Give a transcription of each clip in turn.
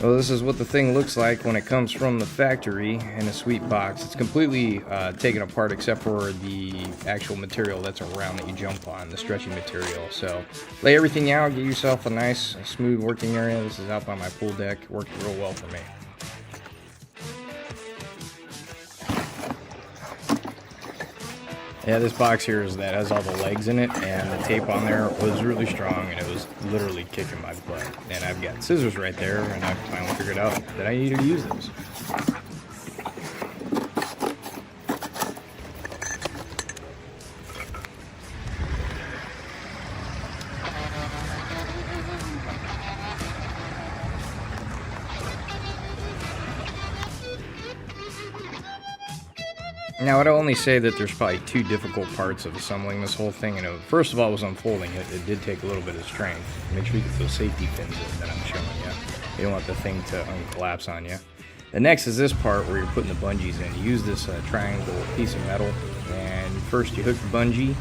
Well, this is what the thing looks like when it comes from the factory in a sweet box. It's completely taken apart except for the actual material that's around that you jump on, the stretchy material. So lay everything out, get yourself a nice smooth working area. This is out by my pool deck, worked real well for me. Yeah, this box here that has all the legs in it, and the tape on there was really strong, and it was literally kicking my butt. And I've got scissors right there, and I finally figured out that I needed to use those. Now, I'd only say that there's probably two difficult parts of assembling this whole thing. And first of all, was unfolding it. It did take a little bit of strength. Make sure you get those safety pins in that I'm showing you. You don't want the thing to collapse on you. The next is this part where you're putting the bungees in. You use this triangle piece of metal, and first you hook the bungee,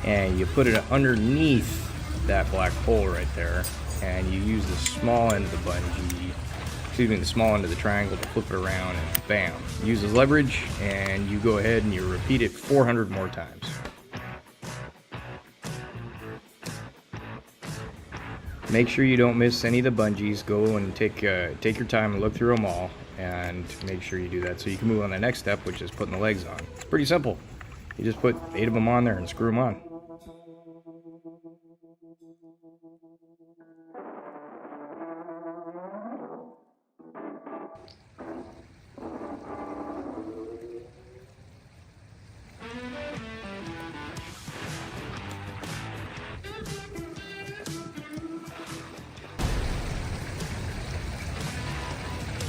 and you put it underneath that black hole right there, and you use the small end of the bungee, the small end of the triangle to flip it around, and bam. Use as leverage, and you go ahead and you repeat it 400 more times. Make sure you don't miss any of the bungees. Go and take your time and look through them all, and make sure you do that so you can move on to the next step, which is putting the legs on. It's pretty simple. You just put 8 of them on there and screw them on.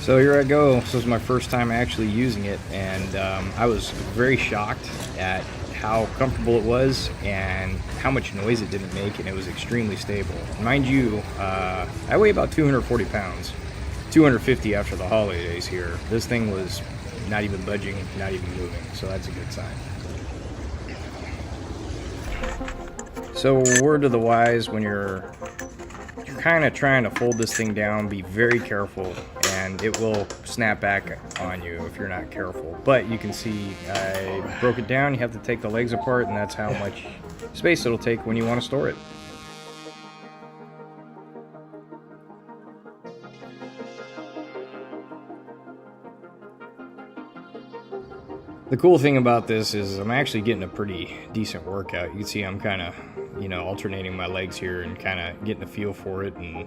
So here I go. This is my first time actually using it, and I was very shocked at how comfortable it was and how much noise it didn't make, and it was extremely stable. Mind you, I weigh about 240 pounds, 250 after the holidays here. This thing was not even budging, not even moving, so that's a good sign. So word to the wise, when you're kind of trying to fold this thing down, be very careful, and it will snap back on you if you're not careful. But you can see I broke it down. You have to take the legs apart, and that's how much space it'll take when you want to store it. The cool thing about this is I'm actually getting a pretty decent workout. You can see I'm kind of, alternating my legs here and kind of getting a feel for it and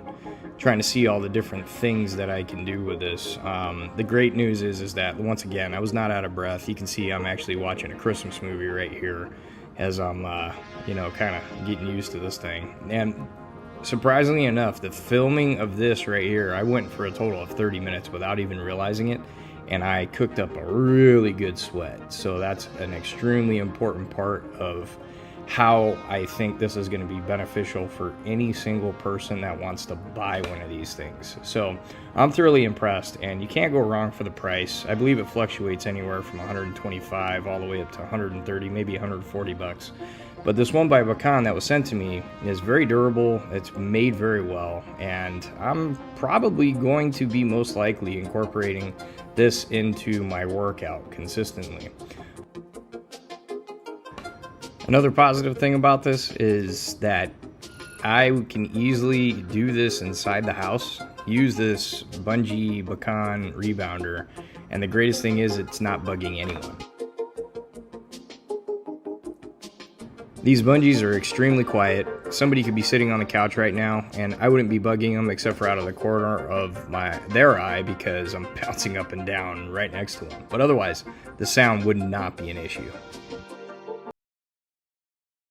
trying to see all the different things that I can do with this. The great news is that, once again, I was not out of breath. You can see I'm actually watching a Christmas movie right here as I'm, kind of getting used to this thing. And surprisingly enough, the filming of this right here, I went for a total of 30 minutes without even realizing it. And I cooked up a really good sweat. So that's an extremely important part of how I think this is going to be beneficial for any single person that wants to buy one of these things. So I'm thoroughly impressed, and you can't go wrong for the price. I believe it fluctuates anywhere from 125 all the way up to 130, maybe 140 bucks. But this one by BCAN that was sent to me is very durable. It's made very well, and I'm probably going to be most likely incorporating this into my workout consistently. Another positive thing about this is that I can easily do this inside the house, use this bungee BCAN rebounder, and the greatest thing is it's not bugging anyone. These bungees are extremely quiet. Somebody could be sitting on the couch right now, and I wouldn't be bugging them except for out of the corner of their eye, because I'm bouncing up and down right next to them. But otherwise, the sound would not be an issue.